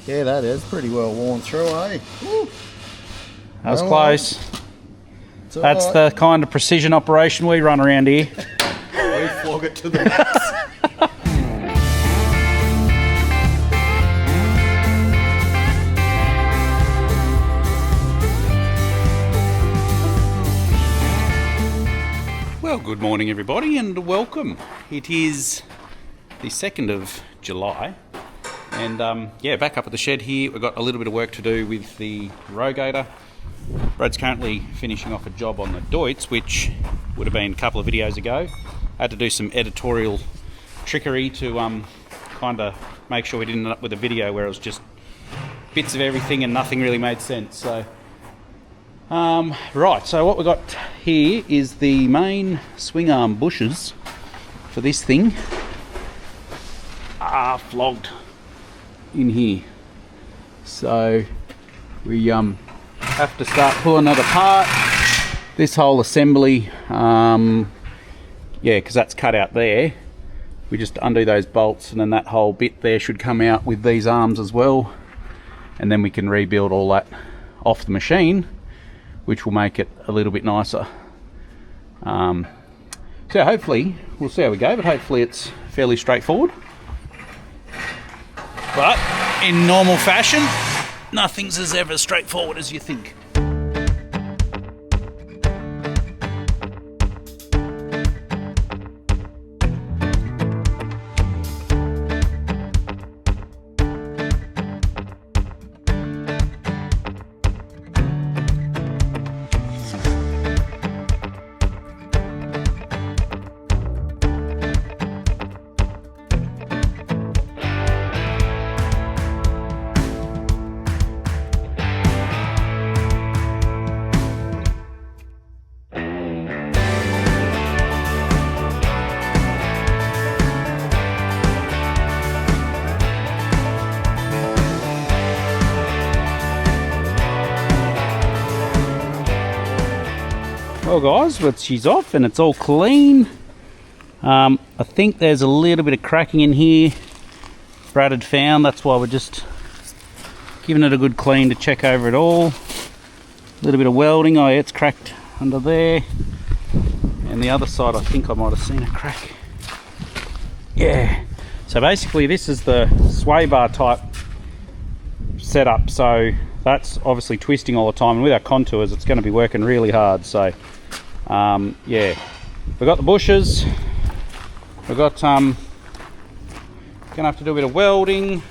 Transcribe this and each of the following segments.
Yeah, that is pretty well worn through, eh? Woo. That was All close. Right. That's the kind of precision operation we run around here. We flog it to the max. Well, good morning everybody and welcome. It is the 2nd of July and yeah, back up at the shed here. We've got a little bit of work to do with the rogator. Brad's currently finishing off a job on the Deutz, which would have been a couple of videos ago. I had to do some editorial trickery to kind of make sure we didn't end up with a video where it was just bits of everything and nothing really made sense. So right, so what we've got here is the main swing arm bushes for this thing are flogged in here. So we have to start pulling it apart. This whole assembly, yeah, because that's cut out there. We just undo those bolts and then that whole bit there should come out with these arms as well. And then we can rebuild all that off the machine, which will make it a little bit nicer. So hopefully, we'll see how we go, but hopefully it's fairly straightforward. But in normal fashion, nothing's as ever straightforward as you think. Well guys, but she's off and it's all clean. I think there's a little bit of cracking in here Brad had found, that's why we're just giving it a good clean to check over it all. A little bit of welding, oh yeah, it's cracked under there. And the other side I think I might have seen a crack. Yeah, so basically this is the sway bar type setup, so that's obviously twisting all the time, and with our contours it's going to be working really hard. So yeah, we've got the bushes, we've got gonna have to do a bit of welding,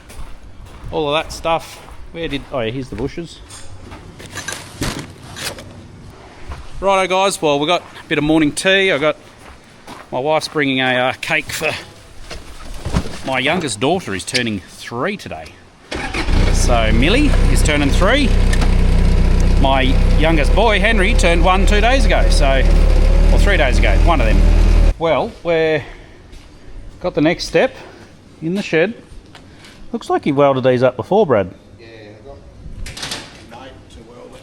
all of that stuff. Oh yeah, here's the bushes. Righto guys, well we've got a bit of morning tea. I got my wife's bringing a cake for my youngest daughter, is turning 3 today. So Millie is turning 3. My youngest boy, Henry, turned 1 2 days ago. Or 3 days ago, one of them. Well, we're got the next step in the shed. Looks like you welded these up before, Brad. Yeah, I got a mate to weld it.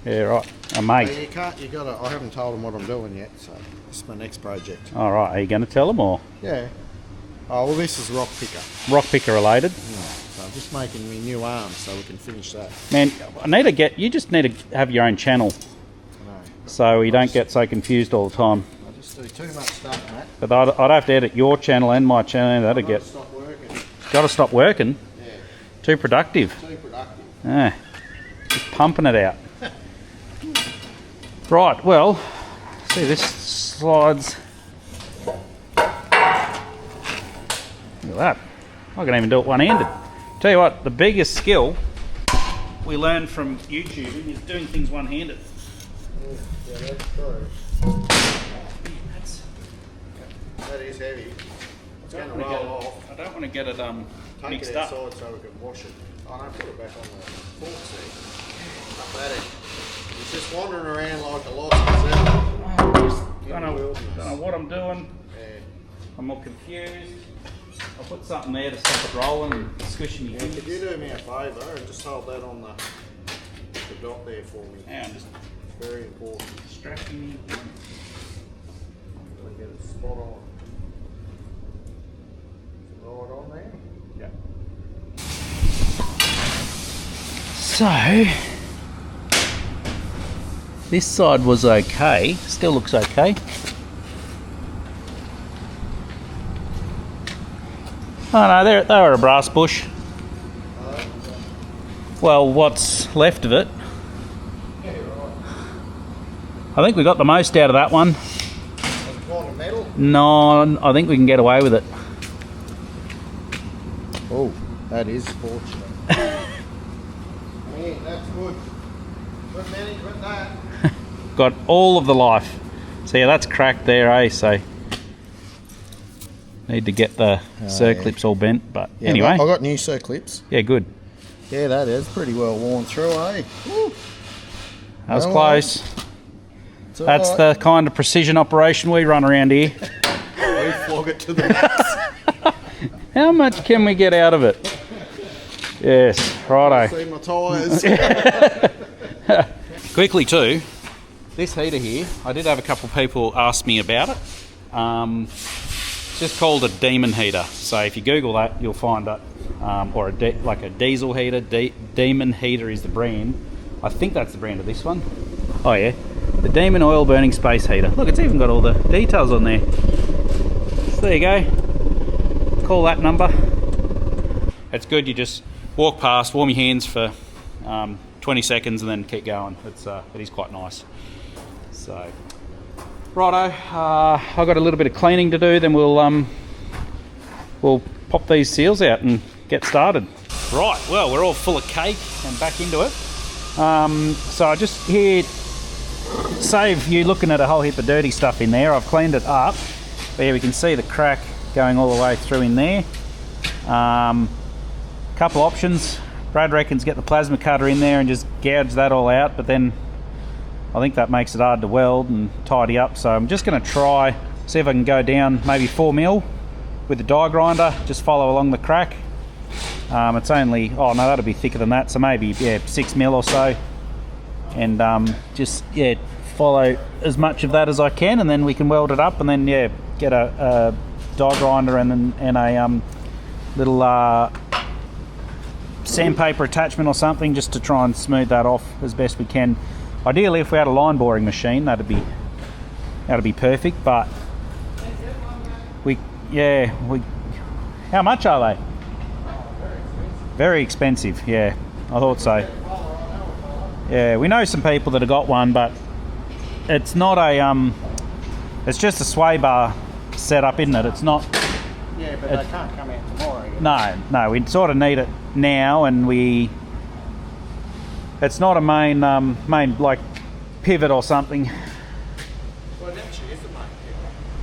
Yeah, right, a mate. Yeah, I haven't told him what I'm doing yet, so this is my next project. All right, are you going to tell them or? Yeah. Oh, well this is rock picker. Rock picker related? Yeah. So I'm just making me new arms so we can finish that. Man, you just need to have your own channel. No. So you don't get so confused all the time. I just do too much stuff, Matt. But I'd have to edit your channel and my channel, and that'd get... Stop working. Got to stop working? Yeah. Too productive? Too productive. Yeah. Just pumping it out. Right, well, see this slides... Look at that. I can even do it one-handed. Tell you what, the biggest skill we learned from YouTubing is doing things one-handed. Yeah, that's true. That is heavy. It's going to roll off. I don't want to get it mixed Take it up. outside so we can wash it. Oh no, put it back on the fork seat. Up at it. It's just wandering around like a lost gazelle. Don't know what I'm doing. Yeah. I'm all confused. I'll put something there to stop it rolling and squishing your fingers. Could you do me a favour and just hold that on the dot there for me? Yeah, I'm just very important. distracting me. We get it spot on. Right on there. Yeah. So this side was okay, still looks okay. Oh no, they were a brass bush. Well, what's left of it. I think we got the most out of that one. Metal? No, I think we can get away with it. Oh, that is fortunate. Man, that's good. Good management, that. Got all of the life. So yeah, that's cracked there, eh? So need to get the circlips all bent, but Yeah, anyway. I got new circlips. Yeah, good. Yeah, that is pretty well worn through, eh? Woo. That was All close. It's all That's right. the kind of precision operation we run around here. We flog it to the max. How much can we get out of it? Yes, righto. See my tyres. Quickly too, this heater here, I did have a couple of people ask me about it. It's just called a demon heater. So if you Google that, you'll find it. Or like a diesel heater. Demon heater is the brand. I think that's the brand of this one. Oh yeah, the Demon oil burning space heater. Look, it's even got all the details on there. So there you go. Call that number. It's good. You just walk past, warm your hands for 20 seconds, and then keep going. It is quite nice. So, righto. I've got a little bit of cleaning to do. Then we'll pop these seals out and get started. Right. Well, we're all full of cake and back into it. So I just here save you looking at a whole heap of dirty stuff in there. I've cleaned it up. But yeah, we can see the crack going all the way through in there. Couple options. Brad reckons get the plasma cutter in there and just gouge that all out, but then I think that makes it hard to weld and tidy up. So I'm just going to try, see if I can go down maybe 4mm with the die grinder, just follow along the crack. It's only, oh no, that'll be thicker than that, so maybe 6mm or so, and just follow as much of that as I can, and then we can weld it up, and then get a die grinder and a little sandpaper attachment or something, just to try and smooth that off as best we can. Ideally, if we had a line boring machine, that'd be perfect, but we how much are they? Very expensive, yeah, I thought so. Yeah, we know some people that have got one, but it's not a it's just a sway bar setup, isn't it? It's not. Yeah, but they can't come out tomorrow. No, we sort of need it now, and it's not a main like pivot or something. Well, it actually is the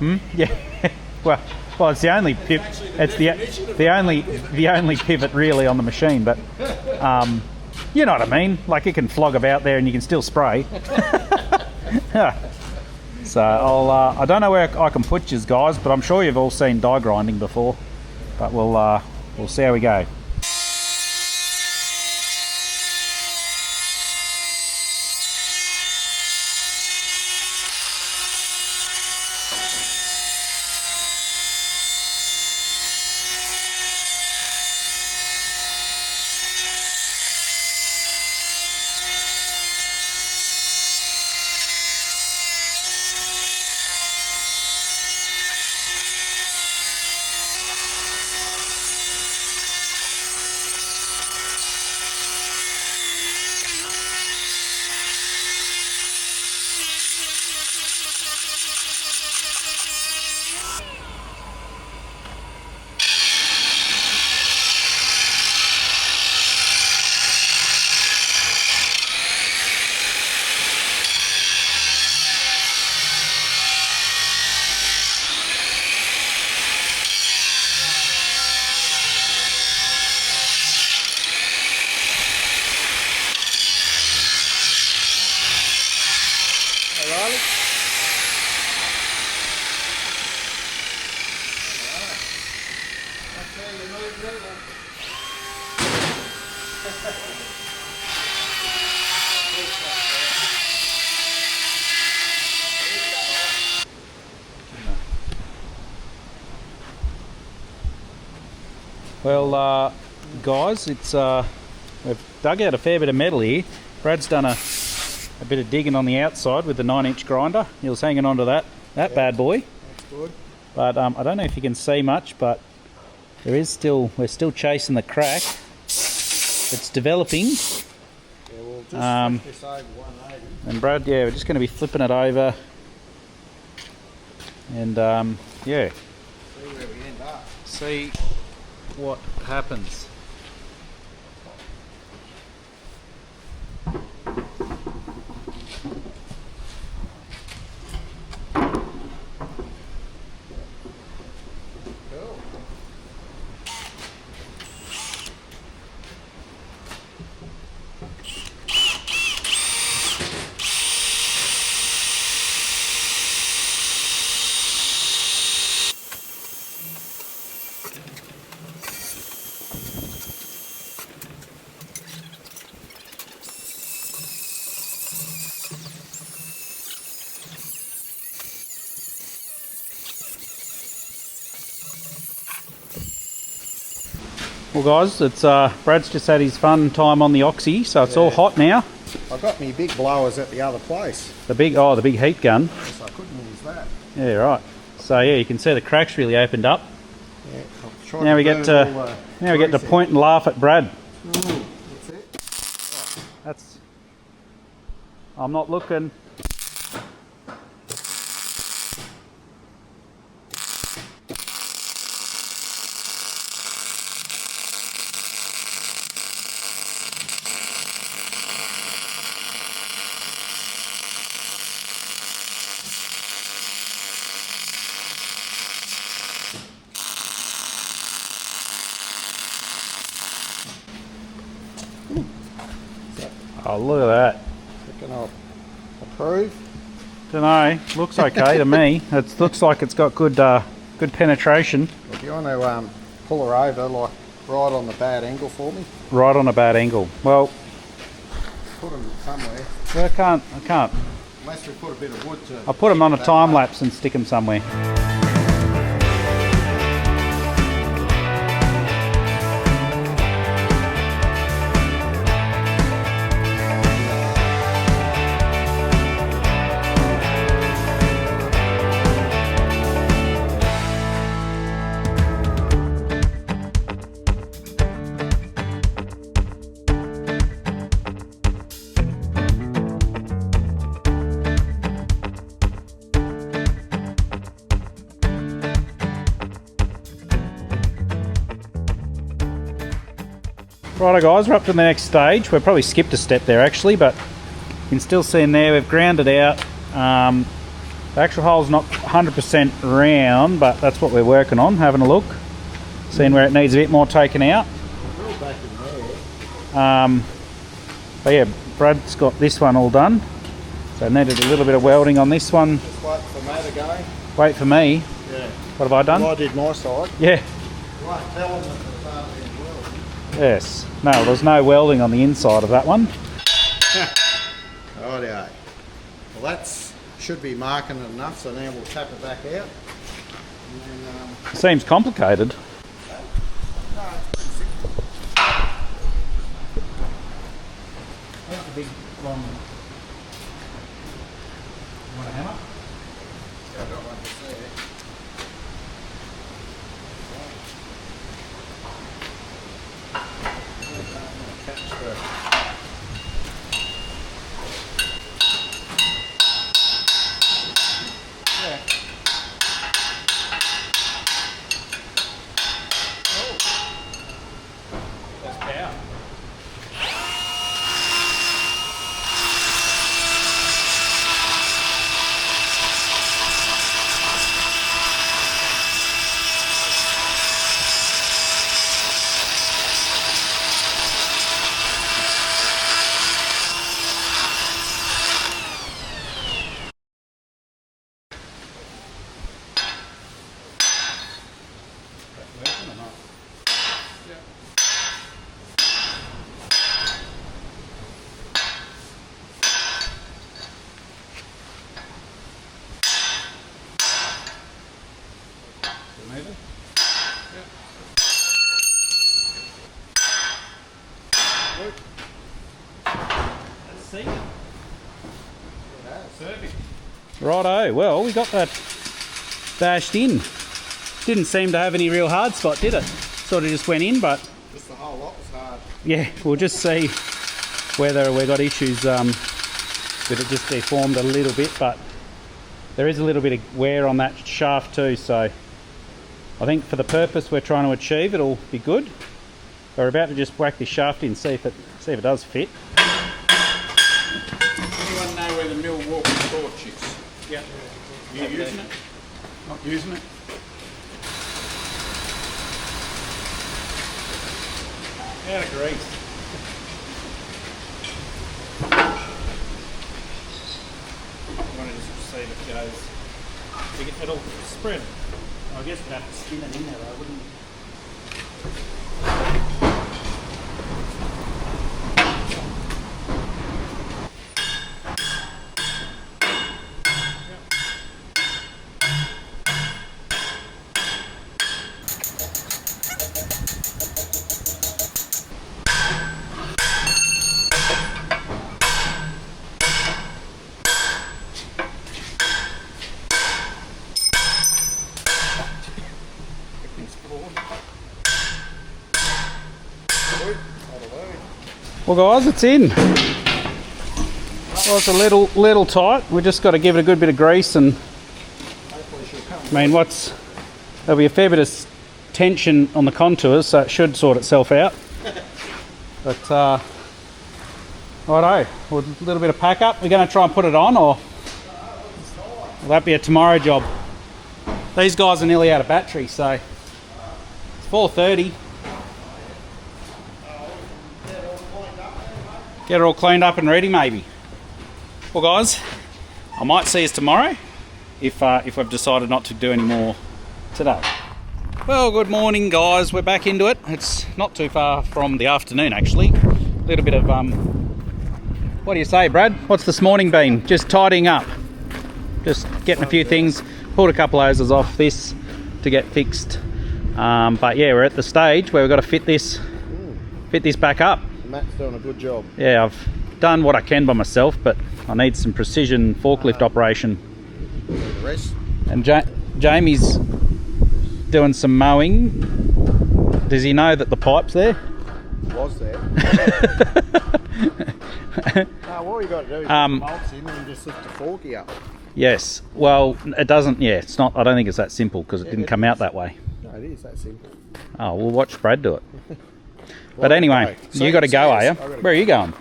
main pivot. Yeah. Well, it's the only pivot. It's the only pivot really on the machine, but you know what I mean. Like, it can flog about there, and you can still spray. So I don't know where I can put you guys, but I'm sure you've all seen die grinding before. But we'll see how we go. Well, guys, it's we've dug out a fair bit of metal here. Brad's done a bit of digging on the outside with the 9-inch grinder. He was hanging on to that bad boy. That's good. But I don't know if you can see much, but we're still chasing the crack. It's developing. Yeah, we'll just flip this over 180. And Brad, yeah, we're just going to be flipping it over. And yeah. See where we end up. See what happens. Cool. Well guys, it's Brad's just had his fun time on the oxy, so it's all hot now. I got me big blowers at the other place. The big heat gun. Yes, I couldn't use that. Yeah, right. So yeah, you can see the cracks really opened up. Yeah, I've tried Now to we get burn all now we get to grease point and laugh at Brad. That's it. That's. I'm not looking. Oh, look at that. Reckon I'll approve. Dunno, looks okay to me. It looks like it's got good penetration. If you want to pull her over, like right on the bad angle for me, Right on a bad angle. Well, put them somewhere. I can't. Unless we put a bit of wood to. I'll put them on a that time up. lapse and stick them somewhere. Righto guys, we're up to the next stage. We've probably skipped a step there actually, but you can still see in there we've ground it out. The actual hole's not 100% round, but that's what we're working on, having a look. Seeing where it needs a bit more taken out. A little back in there. But yeah, Brad's got this one all done. So needed a little bit of welding on this one. Just wait for Matt to go. Wait for me. Yeah. What have I done? Well, I did my side. Yeah. Right, tell them that there's hardly any welding. Yes. No, there's no welding on the inside of that one. Rightio. Well, that's should be marking it enough, so now we'll tap it back out. And then, Seems complicated. no, it's pretty simple. That's a big long. You want a hammer? Yeah, I've got one just there. Catch the That's power. Let's see. Perfect. Righto, well, we got that bashed in. Didn't seem to have any real hard spot, did it? Sort of just went in, but... Just the whole lot was hard. Yeah, we'll just see whether we got issues with it just deformed a little bit, but there is a little bit of wear on that shaft too, so I think for the purpose we're trying to achieve, it'll be good. We're about to just whack this shaft in, see if it does fit. Anyone know where the Milwaukee torch is? Yeah. You using it? Not using it. Out of grease. I want to just see if it goes. It'll spread. I guess we'd have to spin it in there though, wouldn't we? Well guys, it's in. Well, it's a little tight. We just got to give it a good bit of grease and I mean there'll be a fair bit of tension on the contours, so it should sort itself out. But righto, with a little bit of pack up, we're going to try and put it on, or will that be a tomorrow job? These guys are nearly out of battery, so it's 4:30. Get it all cleaned up and ready, maybe. Well guys, I might see us tomorrow if I've decided not to do any more today. Well, good morning guys, we're back into it. It's not too far from the afternoon actually. A little bit of what do you say, Brad? What's this morning been? Just tidying up, just getting a few things, pulled a couple of hoses off this to get fixed, but yeah, we're at the stage where we've got to fit this back up. Matt's doing a good job. Yeah, I've done what I can by myself, but I need some precision forklift operation. The rest? And Jamie's doing some mowing. Does he know that the pipe's there? Was there. What you got to do is put the bolts in and just lift the forky up. Yes. Well, it doesn't. Yeah, it's not. I don't think it's that simple because it didn't come out that way. No, it is that simple. Oh, we'll watch Brad do it. But anyway, you got to go, are you? Where are you going?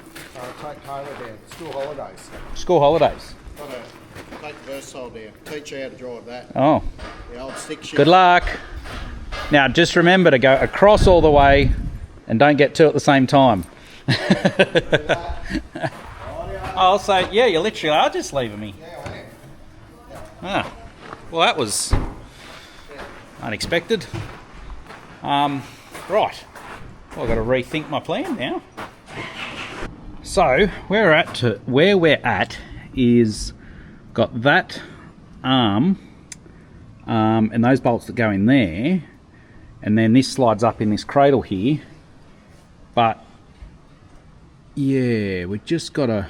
Take Taylor down. School holidays. School holidays. Got to take the Versatile down. Teach her how to drive that. Oh. The old stick shift. Good luck. Now, just remember to go across all the way and don't get two at the same time. I'll say, yeah, you literally are just leaving me. Yeah, I am. Ah, well, that was unexpected. Right. Well, I've got to rethink my plan now. So where we're at is got that arm and those bolts that go in there, and then this slides up in this cradle here. But yeah, we just I've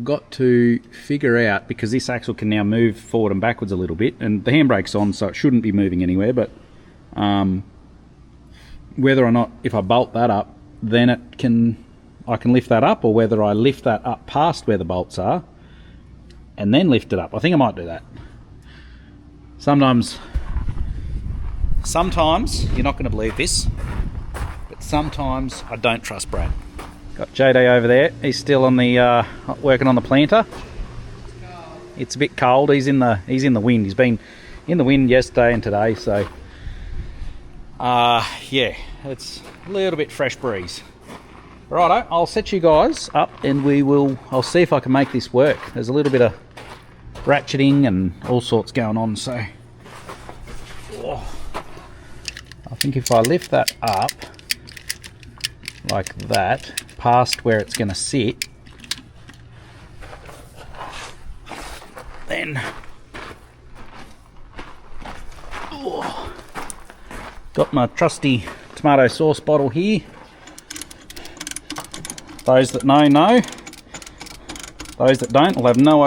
got to figure out, because this axle can now move forward and backwards a little bit, and the handbrake's on, so it shouldn't be moving anywhere, but whether or not, if I bolt that up, then I can lift that up, or whether I lift that up past where the bolts are and then lift it up. I think I might do that. Sometimes you're not going to believe this, but sometimes I don't trust Brad. Got JD over there. He's still on the working on the planter. It's a bit cold. He's in the wind. He's been in the wind yesterday and today, so yeah, it's a little bit fresh breeze. Righto, I'll set you guys up and I'll see if I can make this work. There's a little bit of ratcheting and all sorts going on, so I think if I lift that up like that, past where it's going to sit, then got my trusty tomato sauce bottle here. Those that know, know. Those that don't will have no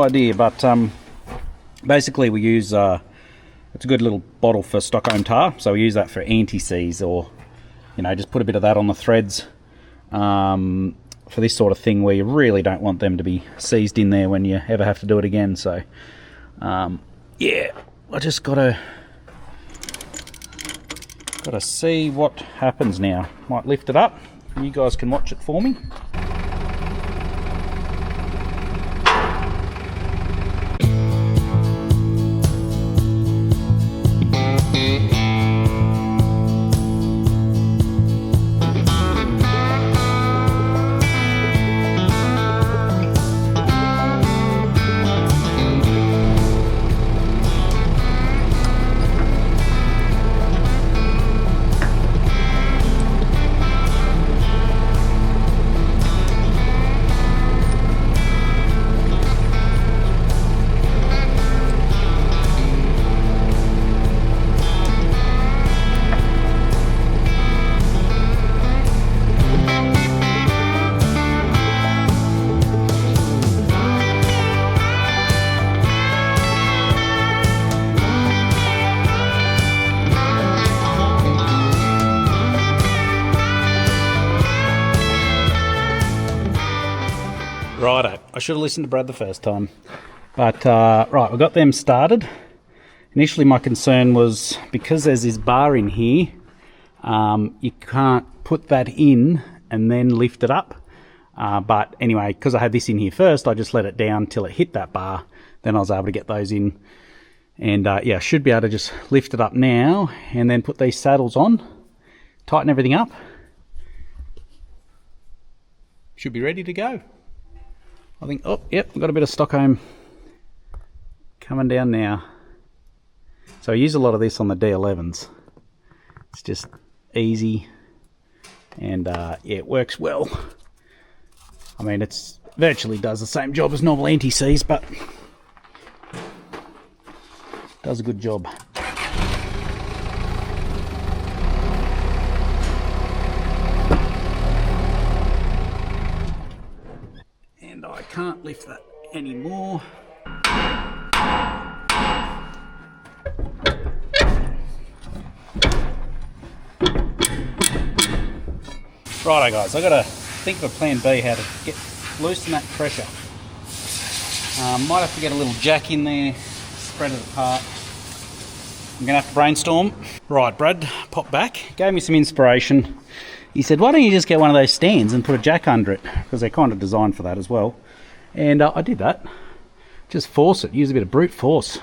idea. But basically we use, it's a good little bottle for Stockholm tar, so we use that for anti-seize, or, you know, just put a bit of that on the threads for this sort of thing where you really don't want them to be seized in there when you ever have to do it again. So yeah, I just gotta see what happens now. Might lift it up, you guys can watch it for me. Righto, I should have listened to Brad the first time. But right, we got them started. Initially my concern was, because there's this bar in here, you can't put that in and then lift it up. But anyway, because I had this in here first, I just let it down till it hit that bar. Then I was able to get those in. And yeah, I should be able to just lift it up now and then put these saddles on, tighten everything up. Should be ready to go. I think, oh, yep, we've got a bit of Stockholm coming down now. So I use a lot of this on the D11s. It's just easy and yeah, it works well. I mean, it's virtually does the same job as normal anti-seize, but does a good job. And I can't lift that anymore. Righto guys, I've got to think of a plan B how to loosen that pressure. Might have to get a little jack in there, spread it apart. I'm going to have to brainstorm. Right, Brad popped back, gave me some inspiration. He said, why don't you just get one of those stands and put a jack under it? Because they're kind of designed for that as well. And I did that. Just force it, use a bit of brute force.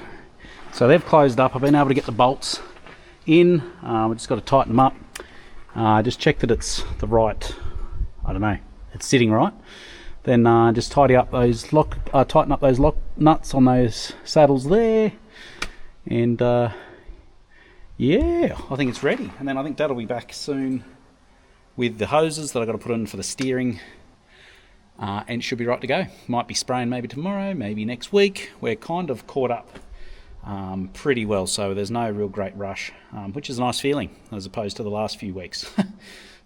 So they've closed up. I've been able to get the bolts in. We've just got to tighten them up. Just check that it's the right, I don't know, it's sitting right. Then just tighten up those lock nuts on those saddles there. And yeah, I think it's ready. And then I think Dad'll be back soon with the hoses that I've got to put in for the steering. And it should be right to go. Might be spraying maybe tomorrow, maybe next week. We're kind of caught up pretty well, so there's no real great rush, which is a nice feeling as opposed to the last few weeks.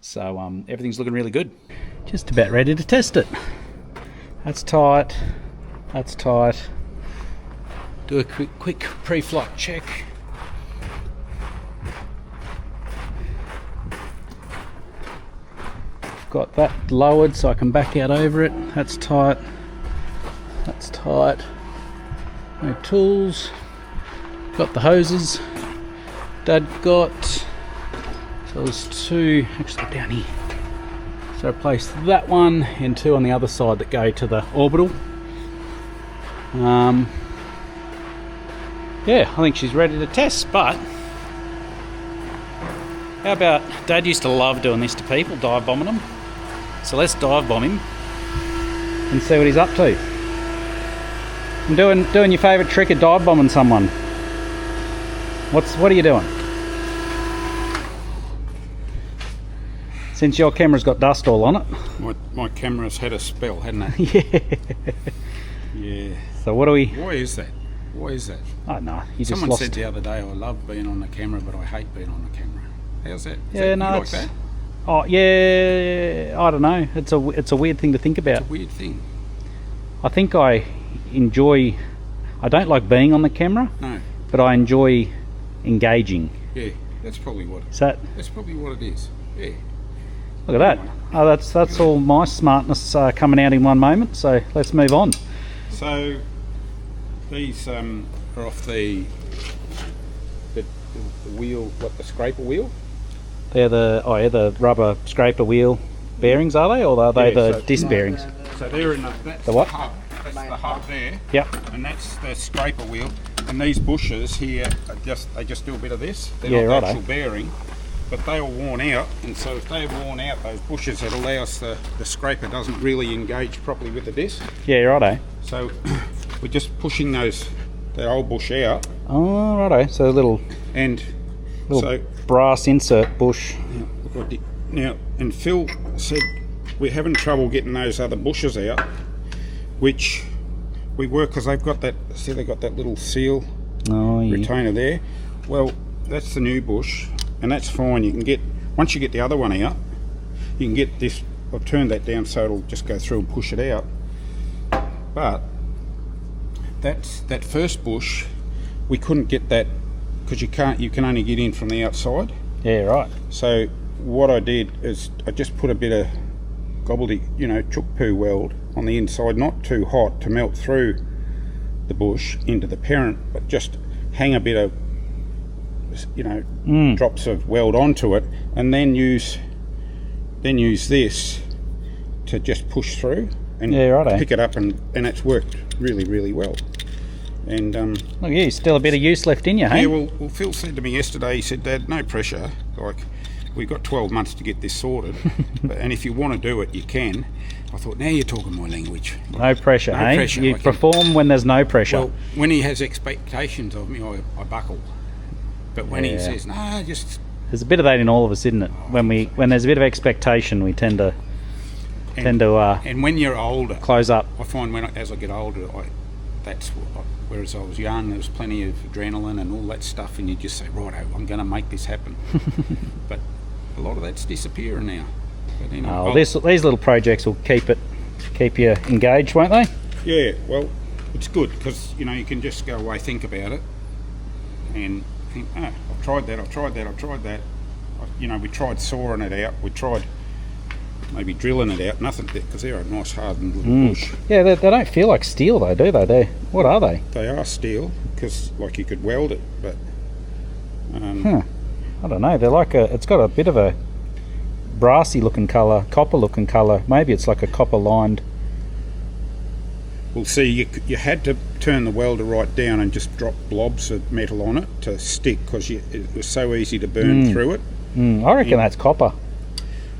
So everything's looking really good. Just about ready to test it. That's tight. That's tight. Do a quick pre-flight check. Got that lowered so I can back out over it. That's tight. That's tight. No tools. Got the hoses. Dad got, so there's two actually down here. So I placed that one and two on the other side that go to the orbital. Yeah, I think she's ready to test, but how about, Dad used to love doing this to people, dive bombing them. So let's dive bomb him and see what he's up to. I'm doing your favourite trick of dive bombing someone. What are you doing? Since your camera's got dust all on it. My camera's had a spell, hasn't it? Yeah. Yeah. So what do we... Why is that? Why is that? Oh no, you just Someone lost... said the other day, I love being on the camera, but I hate being on the camera. How's that? Yeah, no, you like it's... that? Oh yeah, I don't know. It's a weird thing to think about. It's a weird thing. I think I enjoy. I don't like being on the camera, No. but I enjoy engaging. Yeah, that's probably what. That's probably what it is. Yeah. Look at that. Oh, that's all my smartness coming out in one moment. So let's move on. So these are off the wheel. What, the scraper wheel? They're the rubber scraper wheel bearings, are they, or are they the disc bearings? So they're in that's The what? hub. That's the hub there. Yep. And that's the scraper wheel. And these bushes here are they just do a bit of this. They're Yeah, not the righto. actual bearing, but they are worn out. And so if they're worn out, those bushes, it allows the scraper doesn't really engage properly with the disc. Yeah, righto. So we're just pushing that old bush out. Oh, righto. So a little And so brass insert bush. now, and Phil said we're having trouble getting those other bushes out, which we work because they've got that. See, they got that little seal Oh, yeah. retainer there. Well, that's the new bush, and that's fine. You can get once you get the other one out, you can get this. I've turned that down so it'll just go through and push it out. But that first bush, we couldn't get that because you can't. You can only get in from the outside. Yeah, right. So what I did is I just put a bit of chook poo weld on the inside, not too hot to melt through the bush into the parent, but just hang a bit of drops of weld onto it, and then use this to just push through and pick it up, and it's worked really, really well. And Look, yeah, still a bit of use left in you, hey? yeah, well, Phil said to me yesterday, he said, Dad, no pressure, like we've got 12 months to get this sorted, and if you want to do it, you can. I thought, now you're talking my language. No pressure, No hey? pressure, You I can- perform when there's no pressure. Well, when he has expectations of me, I buckle. But when he Yeah. says, no, just... There's a bit of that in all of us, isn't it? When there's a bit of expectation, we tend to And when you're older, close up. I find as I get older, whereas I was young, there was plenty of adrenaline and all that stuff, and you just say, righto, I'm going to make this happen. But a lot of that's disappearing now. But anyway, Oh, these little projects will keep you engaged, won't they? yeah, well, it's good because you can just go away, think about it, and think, I've tried that. We tried sawing it out. We tried maybe drilling it out. Nothing, because they're a nice hardened little bush. Yeah, they don't feel like steel though, do they? What are they? They are steel because like you could weld it, but I don't know. They're like it's got a bit of a brassy looking colour, copper looking colour. Maybe it's like a copper lined. Well, see, you had to turn the welder right down and just drop blobs of metal on it to stick because it was so easy to burn through it. I reckon that's copper.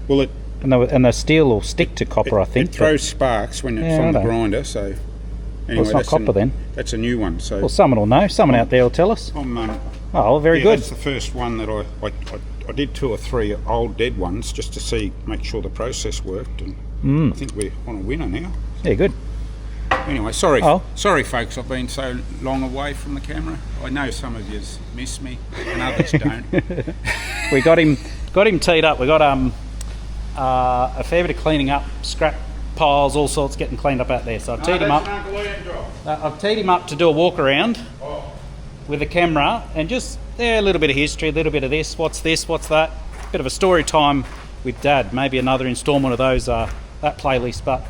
Well, And the steel will stick to copper, I think. It throws sparks when it's on the grinder. So anyway, it's not copper then. That's a new one. So Well, someone will know. Someone out there will tell us. Oh, very good. That's the first one that I did 2 or 3 old dead ones just to make sure the process worked, and I think we're on a winner now. Yeah, good. Anyway, sorry, Oh. sorry, folks. I've been so long away from the camera. I know some of you miss me, and others don't. We got him teed up. We got a fair bit of cleaning up, scrap piles, all sorts getting cleaned up out there. So I've teed him up. I've teed him up to do a walk around with the camera and just a little bit of history, a little bit of this, what's that. Bit of a story time with Dad. Maybe another instalment of those that playlist. But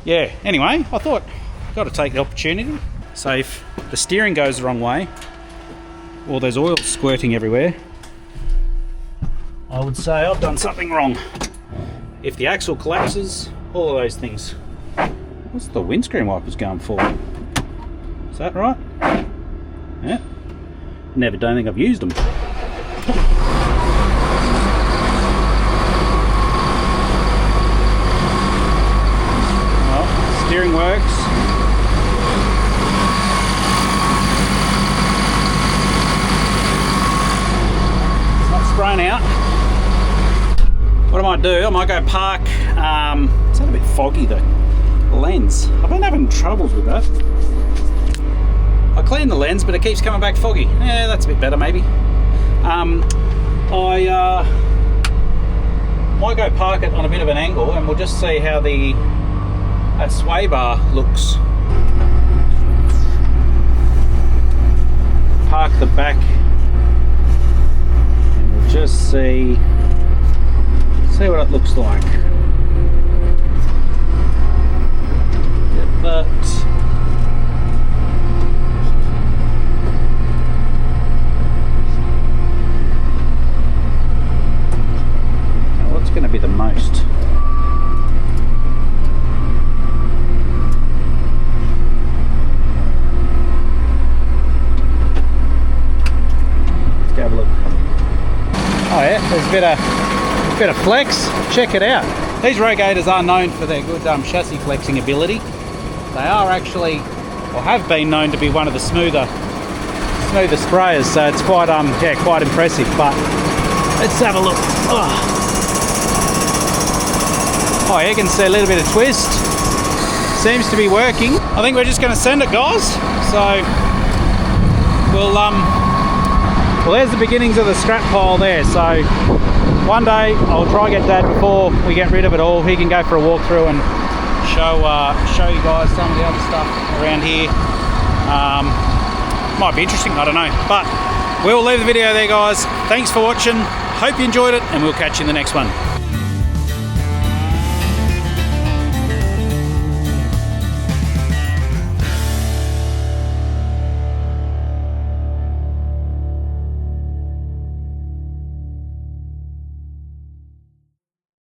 yeah. Anyway, I thought I've got to take the opportunity. So if the steering goes the wrong way, or there's oil squirting everywhere, I would say I've done something wrong. If the axle collapses, all of those things. What's the windscreen wipers going for? Is that right? Yeah. Don't think I've used them. Well, steering works. It's not spraying out. What I might do, I might go park. It's a bit foggy, the lens. I've been having troubles with that. I clean the lens, but it keeps coming back foggy. Yeah, that's a bit better maybe. I might go park it on a bit of an angle and we'll just see how that sway bar looks. Park the back and we'll just see what it looks like. Get that. What's going to be the most? Let's go have a look. Oh yeah, there's a bit of flex. Check it out. These rogators are known for their good chassis flexing ability. They are actually, or have been known to be one of the smoother sprayers. So it's quite quite impressive. But let's have a look. Oh, you can see a little bit of twist. Seems to be working. I think we're just going to send it, guys. So we'll there's the beginnings of the scrap pile there. So one day I'll try and get Dad before we get rid of it all. He can go for a walkthrough and show you guys some of the other stuff around here. Might be interesting, I don't know. But we'll leave the video there, guys. Thanks for watching. Hope you enjoyed it, and we'll catch you in the next one.